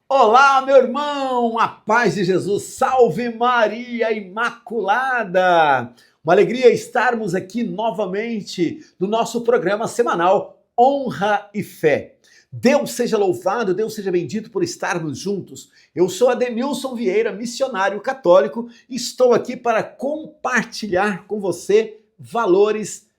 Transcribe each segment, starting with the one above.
Olá, meu irmão, a paz de Jesus, salve Maria Imaculada! Uma alegria estarmos aqui novamente no nosso programa semanal Honra e Fé. Deus seja louvado, Deus seja bendito por estarmos juntos. Eu sou Adenilson Vieira, missionário católico, e estou aqui para compartilhar com você valores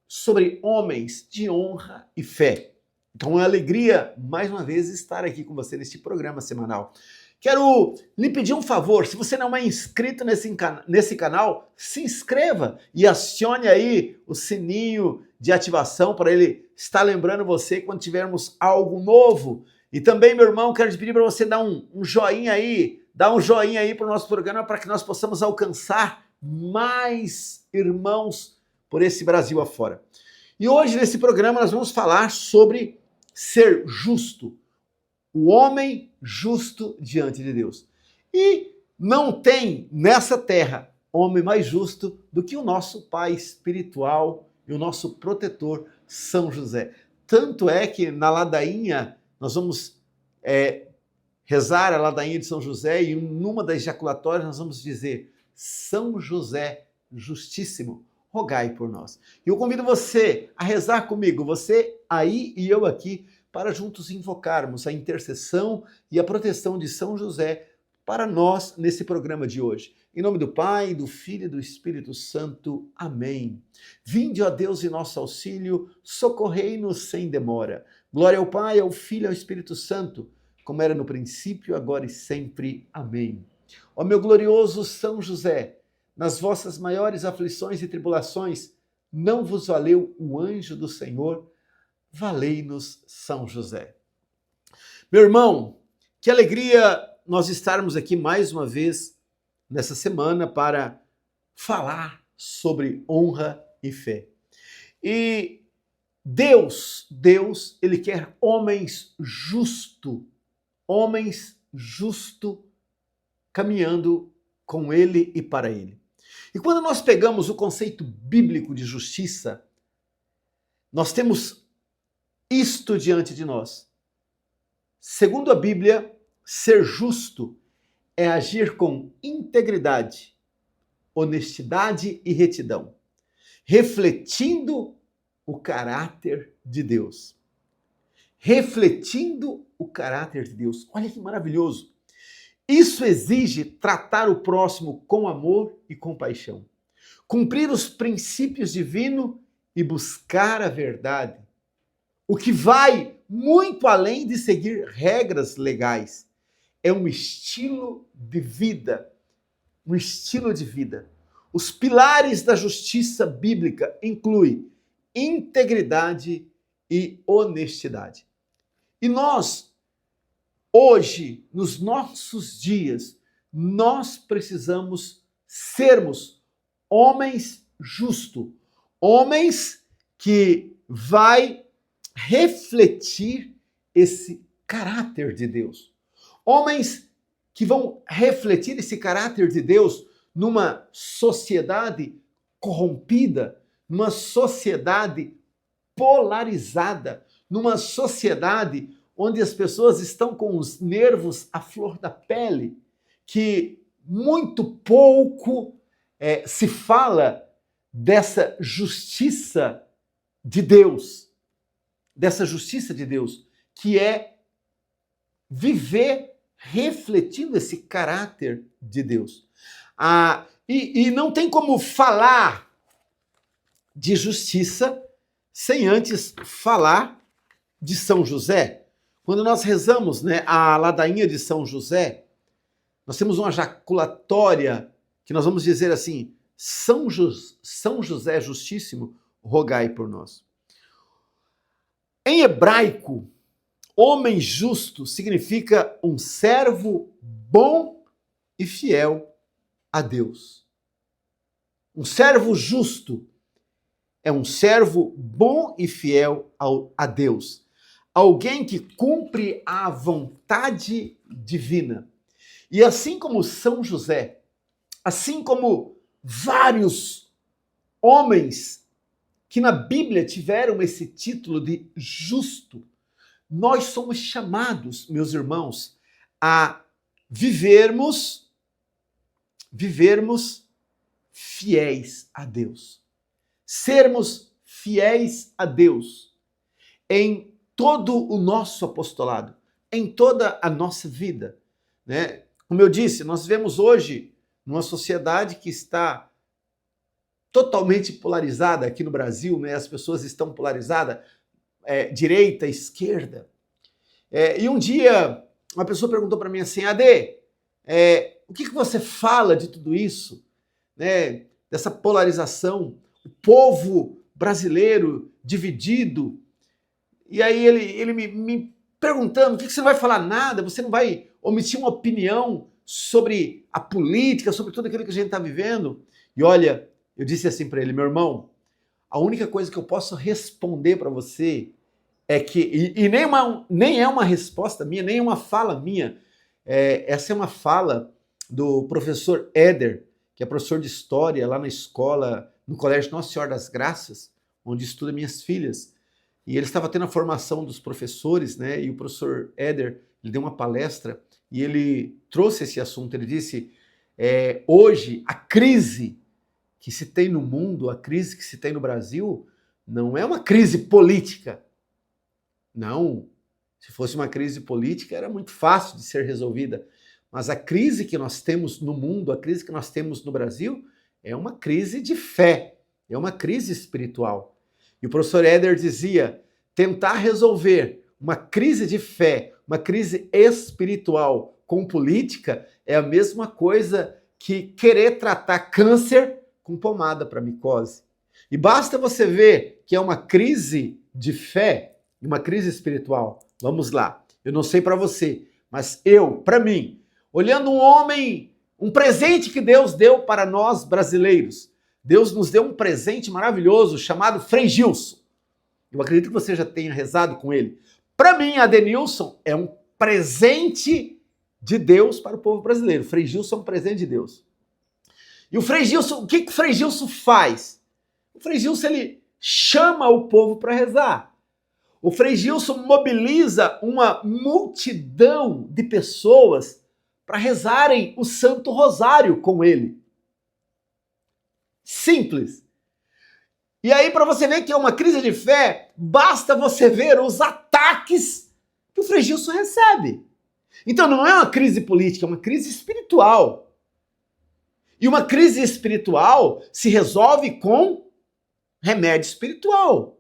sobre homens de honra e fé. Então é uma alegria, mais uma vez, estar aqui com você neste programa semanal. Quero lhe pedir um favor, se você não é inscrito nesse canal, se inscreva e acione aí o sininho de ativação para ele estar lembrando você quando tivermos algo novo. E também, meu irmão, quero te pedir para você dar um joinha aí, dar um joinha aí para o nosso programa para que nós possamos alcançar mais irmãos por esse Brasil afora. E hoje, nesse programa, nós vamos falar sobre ser justo, o homem justo diante de Deus. E não tem nessa terra homem mais justo do que o nosso pai espiritual e o nosso protetor, São José. Tanto é que na ladainha nós vamos rezar a ladainha de São José e numa das jaculatórias nós vamos dizer: São José justíssimo, rogai por nós. E eu convido você a rezar comigo, você aí e eu aqui, para juntos invocarmos a intercessão e a proteção de São José para nós nesse programa de hoje. Em nome do Pai, do Filho e do Espírito Santo. Amém. Vinde, ó Deus, em nosso auxílio, socorrei-nos sem demora. Glória ao Pai, ao Filho e ao Espírito Santo, como era no princípio, agora e sempre. Amém. Ó meu glorioso São José, nas vossas maiores aflições e tribulações, não vos valeu o anjo do Senhor? Valei-nos, São José. Meu irmão, que alegria nós estarmos aqui mais uma vez nessa semana para falar sobre honra e fé. E Deus, Ele quer homens justos caminhando com Ele e para Ele. E quando nós pegamos o conceito bíblico de justiça, nós temos isto diante de nós. Segundo a Bíblia, ser justo é agir com integridade, honestidade e retidão, refletindo o caráter de Deus. Refletindo o caráter de Deus. Olha que maravilhoso. Isso exige tratar o próximo com amor e compaixão, cumprir os princípios divinos e buscar a verdade, o que vai muito além de seguir regras legais. É um estilo de vida, um estilo de vida. Os pilares da justiça bíblica incluem integridade e honestidade. E nós, hoje, nos nossos dias, nós precisamos sermos homens justos, homens que vai refletir esse caráter de Deus. Homens que vão refletir esse caráter de Deus numa sociedade corrompida, numa sociedade polarizada, numa sociedade onde as pessoas estão com os nervos à flor da pele, que muito pouco se fala dessa justiça de Deus, que é viver refletindo esse caráter de Deus. E não tem como falar de justiça sem antes falar de São José. Quando nós rezamos, a ladainha de São José, nós temos uma jaculatória que nós vamos dizer assim: São José Justíssimo, rogai por nós. Em hebraico, homem justo significa um servo bom e fiel a Deus. Um servo justo é um servo bom e fiel a Deus. Alguém que cumpre a vontade divina. E assim como São José, assim como vários homens que na Bíblia tiveram esse título de justo, nós somos chamados, meus irmãos, a vivermos fiéis a Deus. Sermos fiéis a Deus em todo o nosso apostolado, em toda a nossa vida, né? Como eu disse, nós vivemos hoje numa sociedade que está totalmente polarizada aqui no Brasil, né? As pessoas estão polarizadas, direita, esquerda. E um dia uma pessoa perguntou para mim assim, Ade, o que você fala de tudo isso, né? Dessa polarização, o povo brasileiro dividido. E aí ele me perguntando, o que você não vai falar nada, você não vai omitir uma opinião sobre a política, sobre tudo aquilo que a gente está vivendo? E olha, eu disse assim para ele, meu irmão, a única coisa que eu posso responder para você é que, e nem é uma resposta minha, nem é uma fala minha, essa é uma fala do professor Éder, que é professor de história lá na escola, no Colégio Nossa Senhora das Graças, onde estuda minhas filhas. E ele estava tendo a formação dos professores, né? E o professor Éder, ele deu uma palestra e ele trouxe esse assunto. Ele disse, hoje a crise que se tem no mundo, a crise que se tem no Brasil, não é uma crise política. Não, se fosse uma crise política era muito fácil de ser resolvida. Mas a crise que nós temos no mundo, a crise que nós temos no Brasil, é uma crise de fé, é uma crise espiritual. E o professor Éder dizia, tentar resolver uma crise de fé, uma crise espiritual com política é a mesma coisa que querer tratar câncer com pomada para micose. E basta você ver que é uma crise de fé, uma crise espiritual. Vamos lá, eu não sei para você, mas para mim, olhando um homem, um presente que Deus deu para nós brasileiros, Deus nos deu um presente maravilhoso chamado Frei Gilson. Eu acredito que você já tenha rezado com ele. Para mim, Adenilson é um presente de Deus para o povo brasileiro. Frei Gilson é um presente de Deus. E o Frei Gilson, o que o Frei Gilson faz? O Frei Gilson, ele chama o povo para rezar. O Frei Gilson mobiliza uma multidão de pessoas para rezarem o Santo Rosário com ele. Simples. E aí, para você ver que é uma crise de fé, basta você ver os ataques que o Frei Gilson recebe. Então não é uma crise política, é uma crise espiritual. E uma crise espiritual se resolve com remédio espiritual.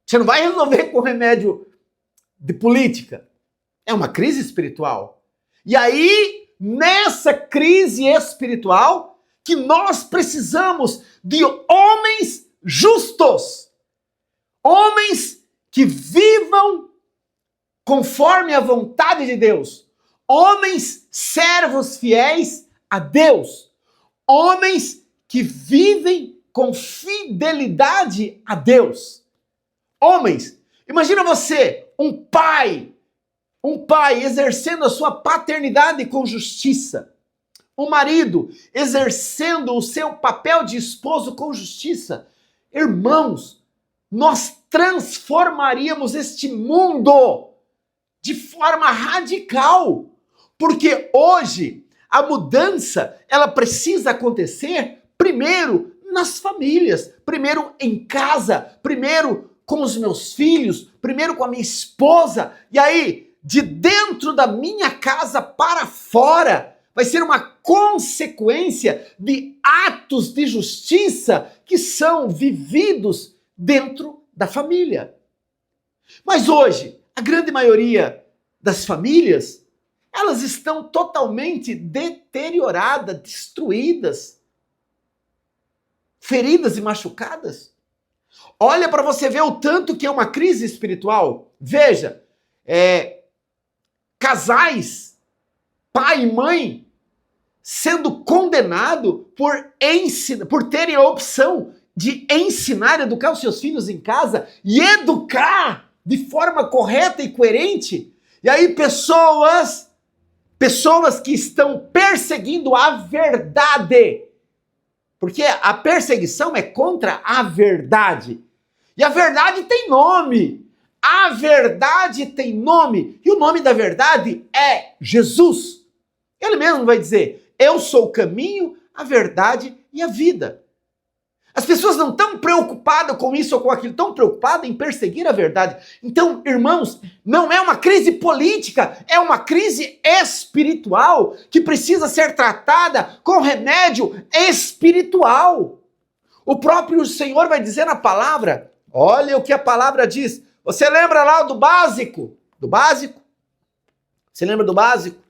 Você não vai resolver com remédio de política. É uma crise espiritual. E aí, nessa crise espiritual, que nós precisamos de homens justos. Homens que vivam conforme a vontade de Deus. Homens servos fiéis a Deus. Homens que vivem com fidelidade a Deus. Homens, imagina você, um pai exercendo a sua paternidade com justiça. Um marido exercendo o seu papel de esposo com justiça. Irmãos, nós transformaríamos este mundo de forma radical. Porque hoje a mudança, ela precisa acontecer primeiro nas famílias, primeiro em casa, primeiro com os meus filhos, primeiro com a minha esposa, e aí, de dentro da minha casa para fora, vai ser uma consequência de atos de justiça que são vividos dentro da família. Mas hoje, a grande maioria das famílias, elas estão totalmente deterioradas, destruídas, feridas e machucadas. Olha para você ver o tanto que é uma crise espiritual. Veja, casais, pai e mãe, sendo condenado por terem a opção de ensinar, educar os seus filhos em casa e educar de forma correta e coerente. E aí pessoas que estão perseguindo a verdade. Porque a perseguição é contra a verdade. E a verdade tem nome. A verdade tem nome, e o nome da verdade é Jesus. Ele mesmo vai dizer, eu sou o caminho, a verdade e a vida. As pessoas não estão preocupadas com isso ou com aquilo, estão preocupadas em perseguir a verdade. Então, irmãos, não é uma crise política, é uma crise espiritual que precisa ser tratada com remédio espiritual. O próprio Senhor vai dizer na palavra, olha o que a palavra diz. Você lembra lá do básico? Do básico? Você lembra do básico?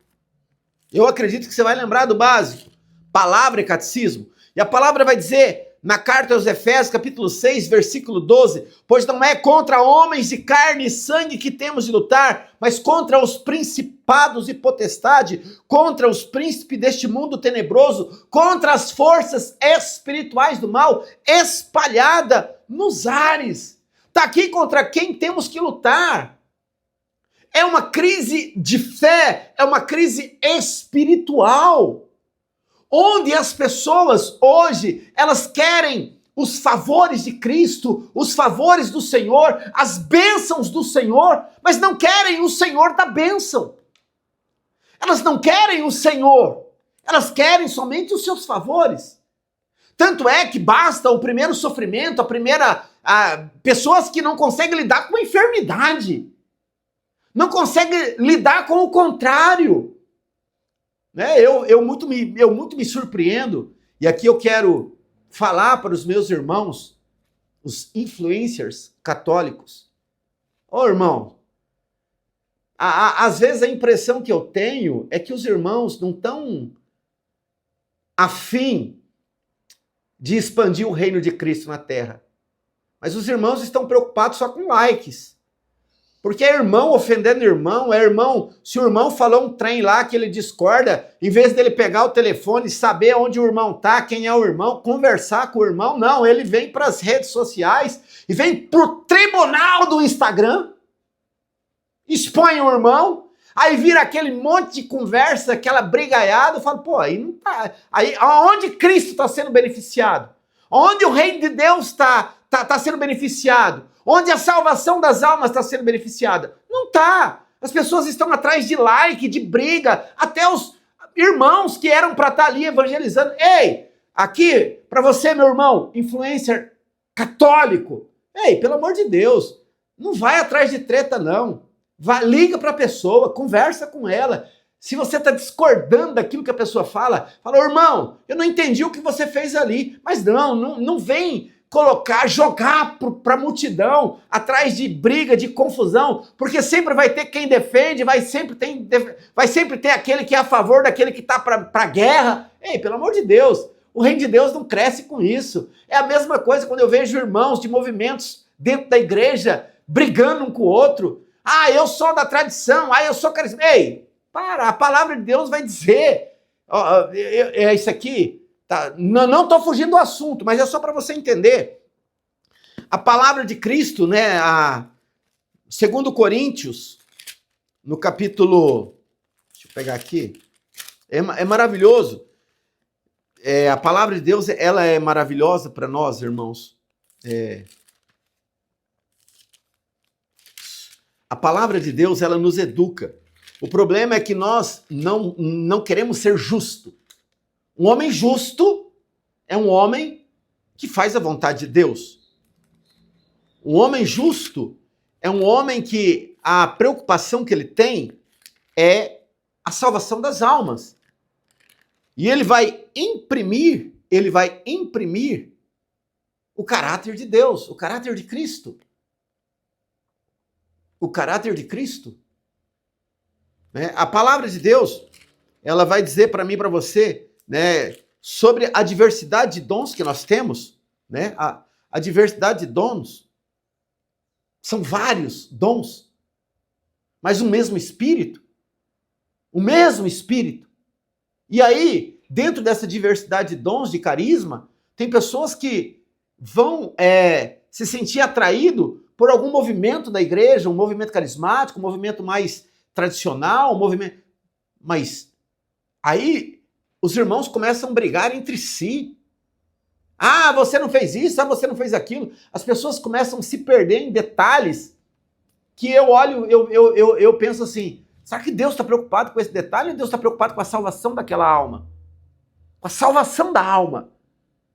Eu acredito que você vai lembrar do básico. Palavra e catecismo. E a palavra vai dizer... Na carta aos Efésios, capítulo 6, versículo 12, pois não é contra homens de carne e sangue que temos de lutar, mas contra os principados e potestade, contra os príncipes deste mundo tenebroso, contra as forças espirituais do mal, espalhada nos ares. Está aqui contra quem temos que lutar. É uma crise de fé, é uma crise espiritual. Onde as pessoas hoje, elas querem os favores de Cristo, os favores do Senhor, as bênçãos do Senhor, mas não querem o Senhor da bênção. Elas não querem o Senhor, elas querem somente os seus favores. Tanto é que basta o primeiro sofrimento, pessoas que não conseguem lidar com a enfermidade, não conseguem lidar com o contrário. Eu muito me surpreendo, e aqui eu quero falar para os meus irmãos, os influencers católicos. Ô irmão, às vezes a impressão que eu tenho é que os irmãos não estão afim de expandir o reino de Cristo na terra. Mas os irmãos estão preocupados só com likes. Porque é irmão ofendendo irmão, se o irmão falou um trem lá que ele discorda, em vez dele pegar o telefone, saber onde o irmão tá, quem é o irmão, conversar com o irmão, não, ele vem para as redes sociais e vem pro tribunal do Instagram, expõe o irmão, aí vira aquele monte de conversa, aquela brigaiada, eu falo, pô, aí não tá, aí aonde Cristo está sendo beneficiado? Onde o reino de Deus está sendo beneficiado? Onde a salvação das almas está sendo beneficiada? Não está. As pessoas estão atrás de like, de briga, até os irmãos que eram para estar ali evangelizando. Ei, aqui, para você, meu irmão, influencer católico, ei, pelo amor de Deus, não vai atrás de treta, não. Liga para a pessoa, conversa com ela. Se você está discordando daquilo que a pessoa fala, irmão, eu não entendi o que você fez ali, mas não vem jogar para a multidão, atrás de briga, de confusão, porque sempre vai ter quem defende, vai sempre ter aquele que é a favor daquele que está para a guerra. Ei, pelo amor de Deus, o reino de Deus não cresce com isso. É a mesma coisa quando eu vejo irmãos de movimentos dentro da igreja brigando um com o outro. Ah, eu sou da tradição, eu sou carismático. Ei, a palavra de Deus vai dizer, é isso aqui. Tá? Não estou fugindo do assunto, mas é só para você entender. A palavra de Cristo, né, segundo Coríntios, no capítulo, deixa eu pegar aqui, é maravilhoso. A palavra de Deus, ela é maravilhosa para nós, irmãos. A palavra de Deus, ela nos educa. O problema é que nós não queremos ser justos. Um homem justo é um homem que faz a vontade de Deus. Um homem justo é um homem que a preocupação que ele tem é a salvação das almas. E ele vai imprimir o caráter de Deus, o caráter de Cristo. O caráter de Cristo. A palavra de Deus, ela vai dizer para mim e para você, né, sobre a diversidade de dons que nós temos, né? A diversidade de dons são vários dons, mas o mesmo Espírito. O mesmo Espírito. E aí, dentro dessa diversidade de dons, de carisma, tem pessoas que vão se sentir atraído por algum movimento da igreja, um movimento carismático, um movimento mais tradicional, mas aí os irmãos começam a brigar entre si. Você não fez isso, você não fez aquilo. As pessoas começam a se perder em detalhes que eu olho, eu penso assim, será que Deus está preocupado com esse detalhe ou Deus está preocupado com a salvação daquela alma? Com a salvação da alma,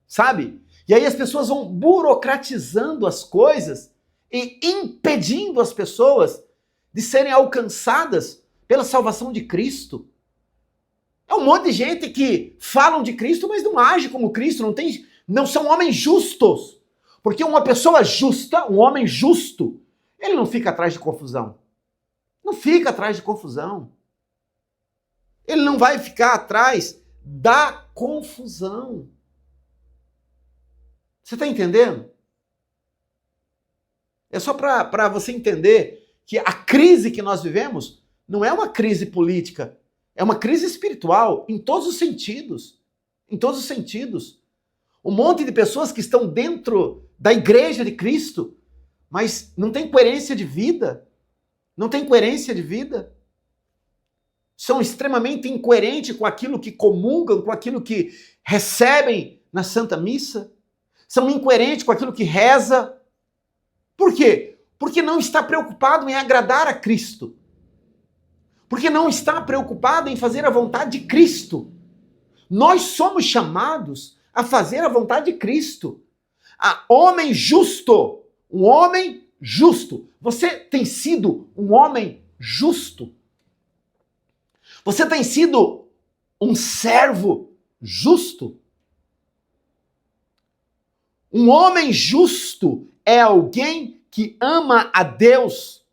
sabe? E aí as pessoas vão burocratizando as coisas e impedindo as pessoas de serem alcançadas pela salvação de Cristo. É um monte de gente que falam de Cristo, mas não age como Cristo, não são homens justos. Porque uma pessoa justa, um homem justo, ele não fica atrás de confusão. Não fica atrás de confusão. Ele não vai ficar atrás da confusão. Você está entendendo? É só para você entender que a crise que nós vivemos não é uma crise política, é uma crise espiritual em todos os sentidos. Em todos os sentidos. Um monte de pessoas que estão dentro da igreja de Cristo, mas não tem coerência de vida. Não tem coerência de vida. São extremamente incoerentes com aquilo que comungam, com aquilo que recebem na Santa Missa. São incoerentes com aquilo que reza. Por quê? Porque não está preocupado em agradar a Cristo. Porque não está preocupado em fazer a vontade de Cristo. Nós somos chamados a fazer a vontade de Cristo. A homem justo. Um homem justo. Você tem sido um homem justo? Você tem sido um servo justo? Um homem justo é alguém que ama a Deus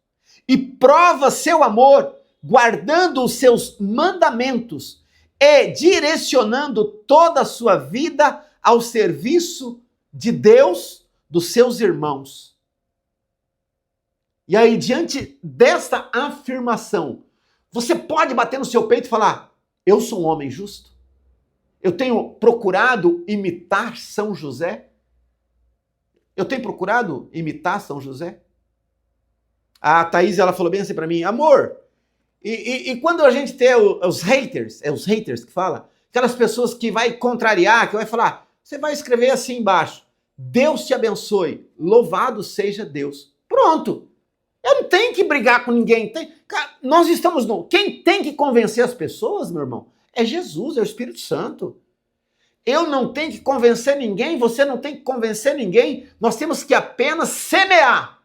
e prova seu amor guardando os seus mandamentos e direcionando toda a sua vida ao serviço de Deus, dos seus irmãos. E aí, diante desta afirmação, você pode bater no seu peito e falar: eu sou um homem justo? Eu tenho procurado imitar São José? Eu tenho procurado imitar São José? A Thaís, ela falou bem assim para mim: amor, e quando a gente tem os haters, é os haters que fala, aquelas pessoas que vai contrariar, que vai falar, você vai escrever assim embaixo: Deus te abençoe, louvado seja Deus. Pronto. Eu não tenho que brigar com ninguém. Nós estamos no... Quem tem que convencer as pessoas, meu irmão, é Jesus, é o Espírito Santo. Eu não tenho que convencer ninguém, você não tem que convencer ninguém. Nós temos que apenas semear.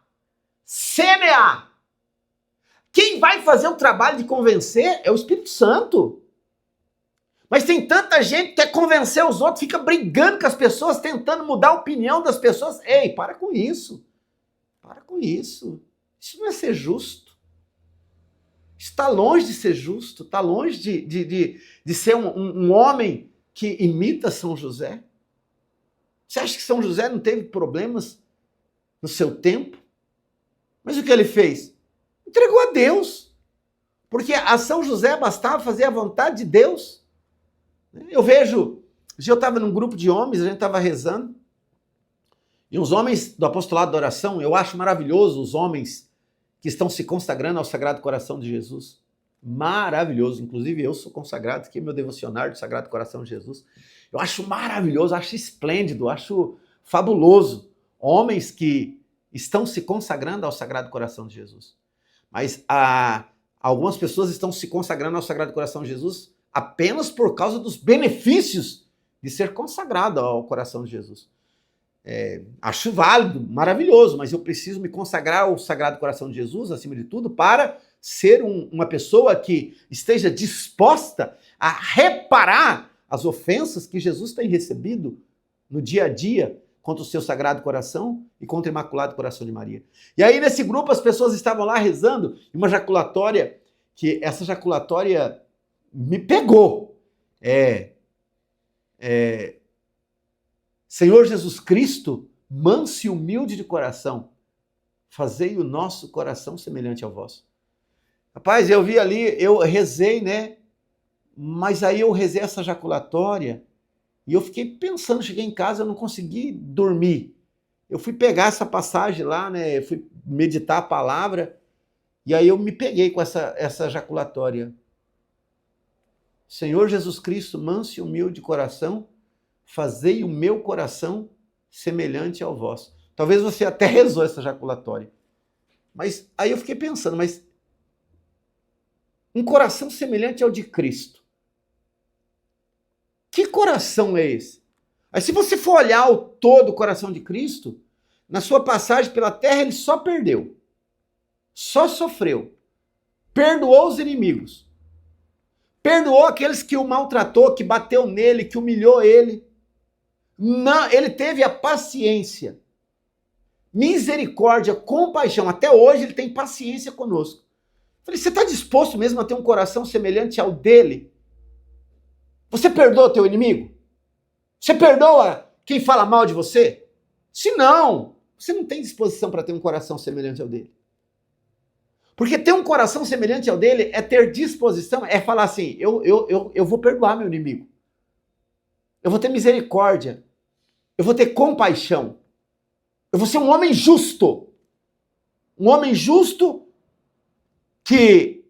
Semear. Quem vai fazer o trabalho de convencer é o Espírito Santo. Mas tem tanta gente que quer convencer os outros, fica brigando com as pessoas, tentando mudar a opinião das pessoas. Ei, para com isso. Para com isso. Isso não é ser justo. Está longe de ser justo, está longe de ser um homem que imita São José. Você acha que São José não teve problemas no seu tempo? Mas o que ele fez? Entregou a Deus. Porque a São José bastava fazer a vontade de Deus. Eu vejo, eu estava num grupo de homens, a gente estava rezando, e os homens do apostolado da oração, eu acho maravilhoso os homens que estão se consagrando ao Sagrado Coração de Jesus. Maravilhoso. Inclusive, eu sou consagrado, aqui é meu devocionário do Sagrado Coração de Jesus. Eu acho maravilhoso, acho esplêndido, acho fabuloso. Homens que estão se consagrando ao Sagrado Coração de Jesus. Mas algumas pessoas estão se consagrando ao Sagrado Coração de Jesus apenas por causa dos benefícios de ser consagrado ao Coração de Jesus. Acho válido, maravilhoso, mas eu preciso me consagrar ao Sagrado Coração de Jesus, acima de tudo, para ser uma pessoa que esteja disposta a reparar as ofensas que Jesus tem recebido no dia a dia contra o seu Sagrado Coração e contra o Imaculado Coração de Maria. E aí, nesse grupo, as pessoas estavam lá rezando uma jaculatória, que essa jaculatória me pegou. Senhor Jesus Cristo, manso e humilde de coração, fazei o nosso coração semelhante ao vosso. Rapaz, eu vi ali, eu rezei, né? Mas aí eu rezei essa jaculatória e eu fiquei pensando, cheguei em casa, eu não consegui dormir. Eu fui pegar essa passagem lá, né? Eu fui meditar a palavra e aí eu me peguei com essa jaculatória. Senhor Jesus Cristo, manso e humilde de coração, fazei o meu coração semelhante ao vosso. Talvez você até rezou essa jaculatória. Mas aí eu fiquei pensando, mas um coração semelhante ao de Cristo. Que coração é esse? Aí se você for olhar o todo o coração de Cristo, na sua passagem pela terra ele só perdeu. Só sofreu. Perdoou os inimigos. Perdoou aqueles que o maltratou, que bateu nele, que humilhou ele. Não, ele teve a paciência, misericórdia, compaixão. Até hoje ele tem paciência conosco. Falei, você está disposto mesmo a ter um coração semelhante ao dele? Você perdoa o teu inimigo? Você perdoa quem fala mal de você? Se não, você não tem disposição para ter um coração semelhante ao dele. Porque ter um coração semelhante ao dele é ter disposição, é falar assim, eu vou perdoar meu inimigo. Eu vou ter misericórdia. Eu vou ter compaixão. Eu vou ser um homem justo. Um homem justo que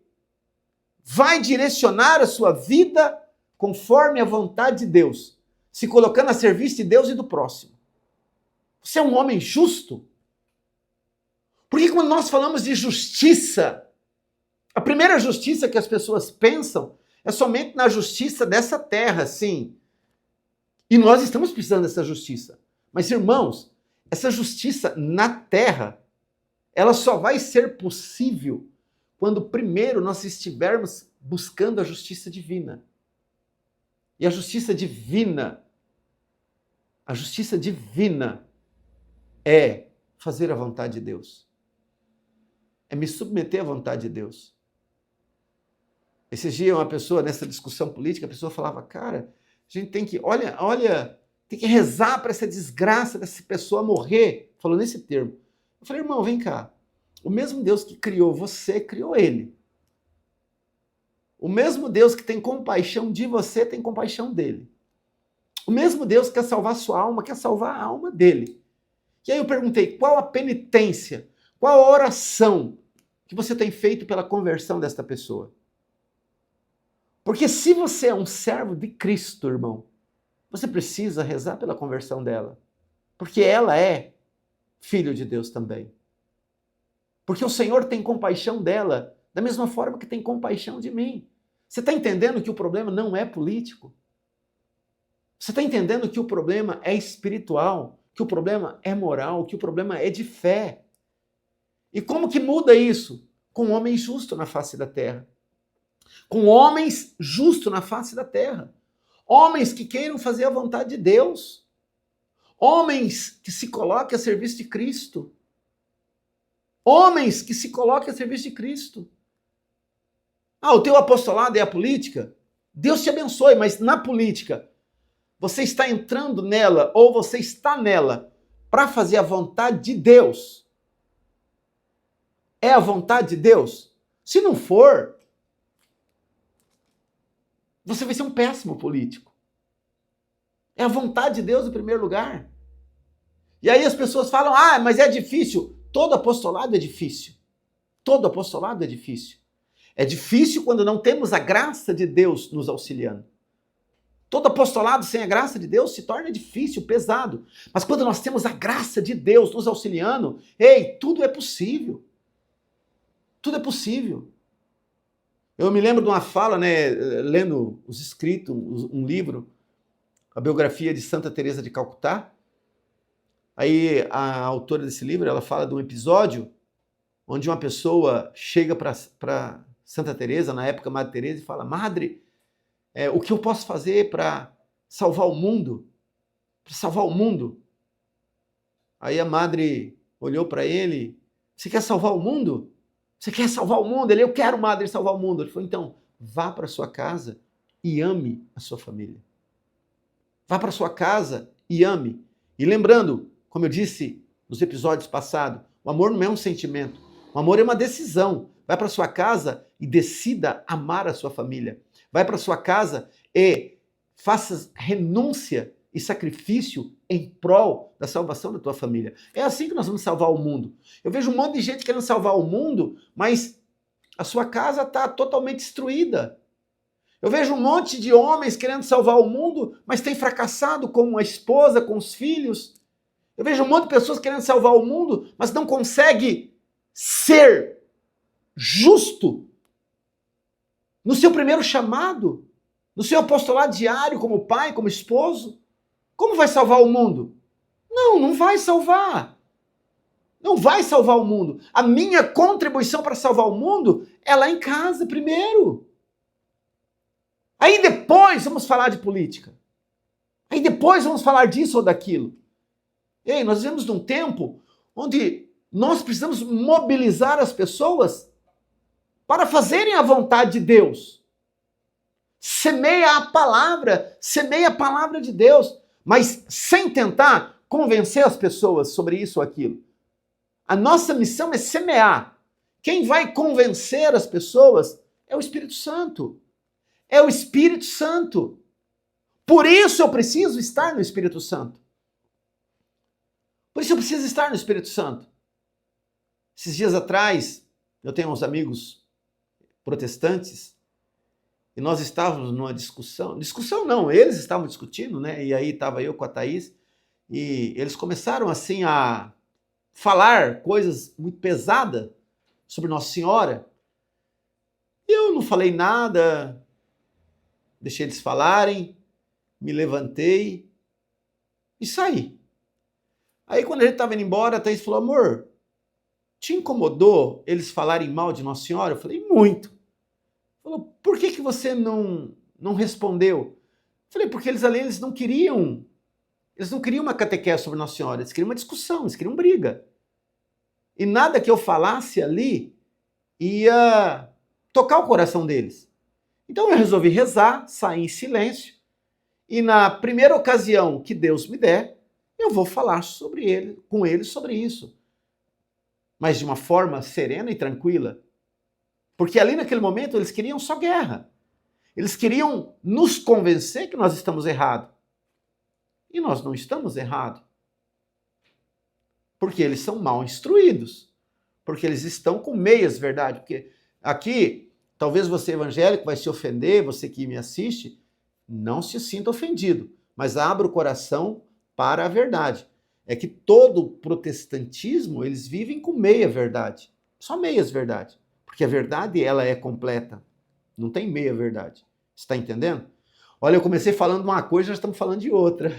vai direcionar a sua vida conforme a vontade de Deus, se colocando a serviço de Deus e do próximo. Você é um homem justo. Porque quando nós falamos de justiça, a primeira justiça que as pessoas pensam é somente na justiça dessa terra, sim. E nós estamos precisando dessa justiça. Mas, irmãos, essa justiça na terra, ela só vai ser possível quando primeiro nós estivermos buscando a justiça divina. E a justiça divina é fazer a vontade de Deus. É me submeter à vontade de Deus. Esses dias uma pessoa, nessa discussão política, a pessoa falava, cara, a gente tem que, olha, tem que rezar para essa desgraça dessa pessoa morrer. Falou nesse termo. Eu falei, irmão, vem cá. O mesmo Deus que criou você, criou ele. O mesmo Deus que tem compaixão de você, tem compaixão dele. O mesmo Deus que quer salvar a sua alma, quer salvar a alma dele. E aí eu perguntei, qual a penitência, qual a oração que você tem feito pela conversão desta pessoa? Porque se você é um servo de Cristo, irmão, você precisa rezar pela conversão dela. Porque ela é filho de Deus também. Porque o Senhor tem compaixão dela, da mesma forma que tem compaixão de mim. Você está entendendo que o problema não é político? Você está entendendo que o problema é espiritual? Que o problema é moral? Que o problema é de fé? E como que muda isso? Com um homem justo na face da terra. Com homens justos na face da terra. Homens que queiram fazer a vontade de Deus. Homens que se coloquem a serviço de Cristo. Homens que se coloquem a serviço de Cristo. Ah, o teu apostolado é a política? Deus te abençoe, mas na política, você está entrando nela ou você está nela para fazer a vontade de Deus? É a vontade de Deus? Se não for, você vai ser um péssimo político. É a vontade de Deus em primeiro lugar. E aí as pessoas falam, ah, mas é difícil. Todo apostolado é difícil. Todo apostolado é difícil. É difícil quando não temos a graça de Deus nos auxiliando. Todo apostolado sem a graça de Deus se torna difícil, pesado. Mas quando nós temos a graça de Deus nos auxiliando, ei, tudo é possível. Tudo é possível. Eu me lembro de uma fala, lendo os escritos, um livro, a biografia de Santa Teresa de Calcutá. Aí a autora desse livro, ela fala de um episódio onde uma pessoa chega para Santa Teresa, na época Madre Teresa, e fala, Madre, o que eu posso fazer para salvar o mundo? Para salvar o mundo? Aí a Madre olhou para ele, você quer salvar o mundo? Você quer salvar o mundo? Ele, eu quero, Madre, salvar o mundo. Ele falou, então, vá para sua casa e ame a sua família. Vá para sua casa e ame. E lembrando, como eu disse nos episódios passados, o amor não é um sentimento. O amor é uma decisão. Vai para sua casa e decida amar a sua família. Vai para sua casa e faça renúncia e sacrifício em prol da salvação da tua família. É assim que nós vamos salvar o mundo. Eu vejo um monte de gente querendo salvar o mundo, mas a sua casa está totalmente destruída. Eu vejo um monte de homens querendo salvar o mundo, mas tem fracassado com a esposa, com os filhos. Eu vejo um monte de pessoas querendo salvar o mundo, mas não consegue ser justo no seu primeiro chamado, no seu apostolado diário como pai, como esposo? Como vai salvar o mundo? Não, não vai salvar. Não vai salvar o mundo. A minha contribuição para salvar o mundo é lá em casa primeiro. Aí depois vamos falar de política. Aí depois vamos falar disso ou daquilo. Ei, nós vivemos num tempo onde nós precisamos mobilizar as pessoas para fazerem a vontade de Deus. Semeia a palavra de Deus, mas sem tentar convencer as pessoas sobre isso ou aquilo. A nossa missão é semear. Quem vai convencer as pessoas é o Espírito Santo. É o Espírito Santo. Por isso eu preciso estar no Espírito Santo. Por isso eu preciso estar no Espírito Santo. Esses dias atrás, eu tenho uns amigos protestantes e nós estávamos numa discussão. Discussão não, eles estavam discutindo, né? E aí estava eu com a Thaís e eles começaram assim a falar coisas muito pesadas sobre Nossa Senhora. Eu não falei nada, deixei eles falarem, me levantei e saí. Aí quando a gente estava indo embora, a Thaís falou, amor, te incomodou eles falarem mal de Nossa Senhora? Eu falei, muito. Falou, por que você não respondeu? Eu falei, porque eles não queriam uma catequese sobre Nossa Senhora, eles queriam uma discussão, eles queriam briga. E nada que eu falasse ali ia tocar o coração deles. Então eu resolvi rezar, sair em silêncio, e na primeira ocasião que Deus me der, eu vou falar com ele sobre isso. Mas de uma forma serena e tranquila. Porque ali naquele momento eles queriam só guerra. Eles queriam nos convencer que nós estamos errados. E nós não estamos errados. Porque eles são mal instruídos. Porque eles estão com meias verdade. Porque aqui, talvez você evangélico vai se ofender, você que me assiste, não se sinta ofendido. Mas abra o coração para a verdade. É que todo protestantismo, eles vivem com meia verdade. Só meias verdade. Porque a verdade, ela é completa. Não tem meia verdade. Você está entendendo? Olha, eu comecei falando uma coisa, já estamos falando de outra.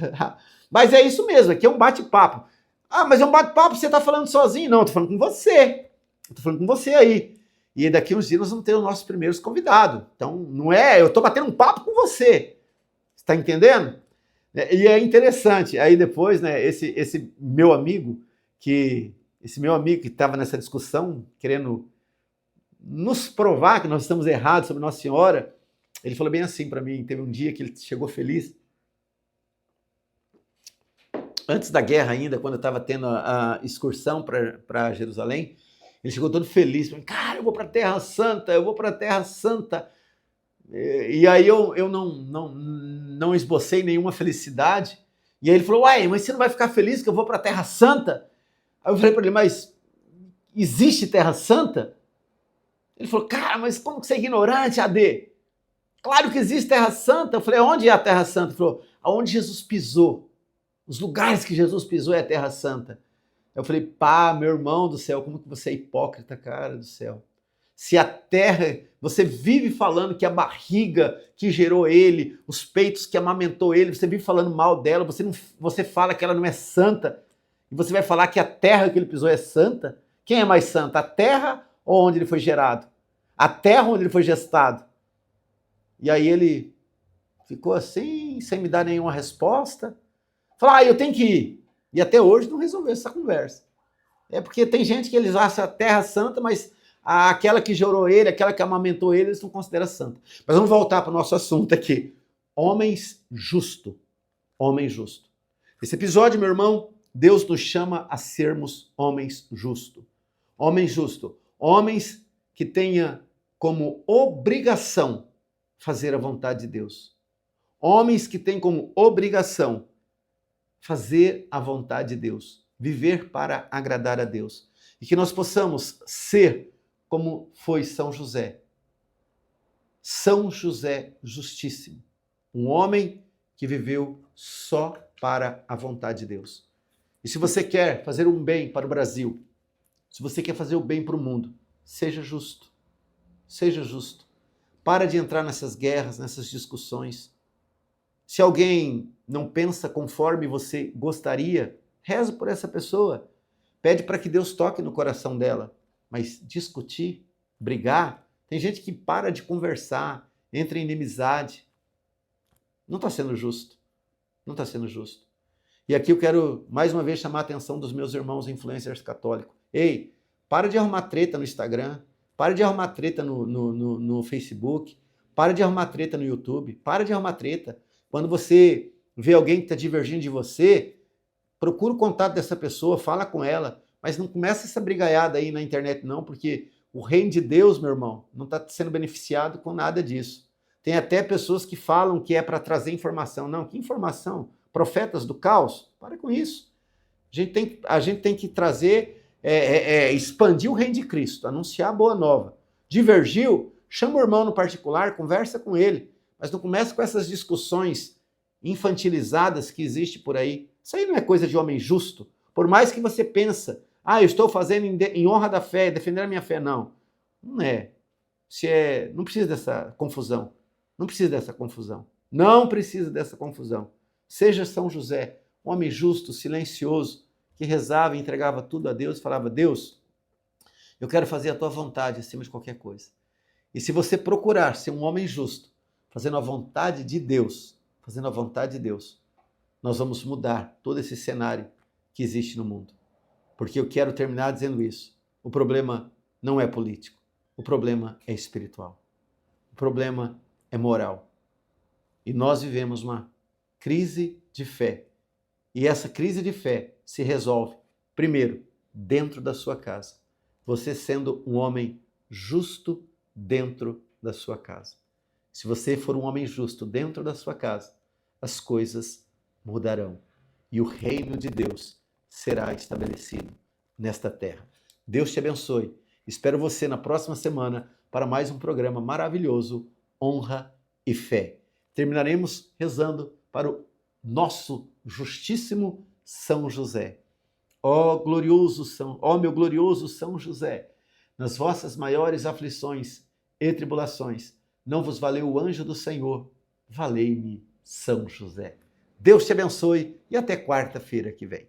Mas é isso mesmo, aqui é um bate-papo. Ah, mas é um bate-papo, você está falando sozinho? Não, estou falando com você. Estou falando com você aí. E daqui uns dias nós vamos ter os nossos primeiros convidados. Então, não é, eu estou batendo um papo com você. Você está entendendo? E é interessante. Aí depois, né, esse meu amigo que estava nessa discussão, querendo nos provar que nós estamos errados sobre Nossa Senhora, ele falou bem assim para mim. Teve um dia que ele chegou feliz, antes da guerra ainda, quando eu estava tendo a excursão para Jerusalém, ele chegou todo feliz, falou, cara, eu vou para a Terra Santa, eu vou para a Terra Santa. E aí eu não esbocei nenhuma felicidade. E aí ele falou, uai, mas você não vai ficar feliz que eu vou para a Terra Santa? Aí eu falei para ele, mas existe Terra Santa? Ele falou, cara, mas como que você é ignorante, AD? Claro que existe Terra Santa. Eu falei, onde é a Terra Santa? Ele falou, aonde Jesus pisou. Os lugares que Jesus pisou é a Terra Santa. Eu falei, pá, meu irmão do céu, como que você é hipócrita, cara do céu. Se a terra, você vive falando que a barriga que gerou ele, os peitos que amamentou ele, você vive falando mal dela, você fala que ela não é santa, e você vai falar que a terra que ele pisou é santa? Quem é mais santa, a terra ou onde ele foi gerado? A terra onde ele foi gestado? E aí ele ficou assim, sem me dar nenhuma resposta. Falou, eu tenho que ir. E até hoje não resolveu essa conversa. É porque tem gente que eles acham a terra santa, mas aquela que gerou ele, aquela que amamentou ele, eles não consideram santa. Mas vamos voltar para o nosso assunto aqui. Homens justos. Homem justo. Esse episódio, meu irmão, Deus nos chama a sermos homens justos. Homens justos. Homens que tenham como obrigação fazer a vontade de Deus. Homens que têm como obrigação fazer a vontade de Deus. Viver para agradar a Deus. E que nós possamos ser como foi São José. São José justíssimo. Um homem que viveu só para a vontade de Deus. E se você quer fazer um bem para o Brasil, Se você quer fazer o bem para o mundo, seja justo. Seja justo. Para de entrar nessas guerras, nessas discussões. Se alguém não pensa conforme você gostaria, reza por essa pessoa. Pede para que Deus toque no coração dela. Mas discutir, brigar, tem gente que para de conversar, entra em inimizade. Não está sendo justo. Não está sendo justo. E aqui eu quero mais uma vez chamar a atenção dos meus irmãos influencers católicos. Ei, para de arrumar treta no Instagram, para de arrumar treta no Facebook, para de arrumar treta no YouTube, para de arrumar treta. Quando você vê alguém que está divergindo de você, procura o contato dessa pessoa, fala com ela, mas não começa essa brigaiada aí na internet não, porque o reino de Deus, meu irmão, não está sendo beneficiado com nada disso. Tem até pessoas que falam que é para trazer informação. Não, que informação? Profetas do caos? Para com isso. A gente tem que trazer, expandir o reino de Cristo, anunciar a boa nova. Divergiu? Chama o irmão no particular, conversa com ele, mas não começa com essas discussões infantilizadas que existem por aí. Isso aí não é coisa de homem justo. Por mais que você pensa, eu estou fazendo em honra da fé, defendendo a minha fé. Não, não é. Não precisa dessa confusão. Não precisa dessa confusão. Não precisa dessa confusão. Seja São José, um homem justo, silencioso, que rezava e entregava tudo a Deus, falava, Deus, eu quero fazer a tua vontade acima de qualquer coisa. E se você procurar ser um homem justo, fazendo a vontade de Deus, nós vamos mudar todo esse cenário que existe no mundo. Porque eu quero terminar dizendo isso. O problema não é político. O problema é espiritual. O problema é moral. E nós vivemos uma crise de fé. E essa crise de fé se resolve, primeiro, dentro da sua casa. Você sendo um homem justo dentro da sua casa. Se você for um homem justo dentro da sua casa, as coisas mudarão. E o reino de Deus será estabelecido nesta terra. Deus te abençoe. Espero você na próxima semana para mais um programa maravilhoso, Honra e Fé. Terminaremos rezando para o nosso justíssimo São José. Ó meu glorioso São José, nas vossas maiores aflições e tribulações, não vos valeu o anjo do Senhor, valei-me São José. Deus te abençoe e até quarta-feira que vem.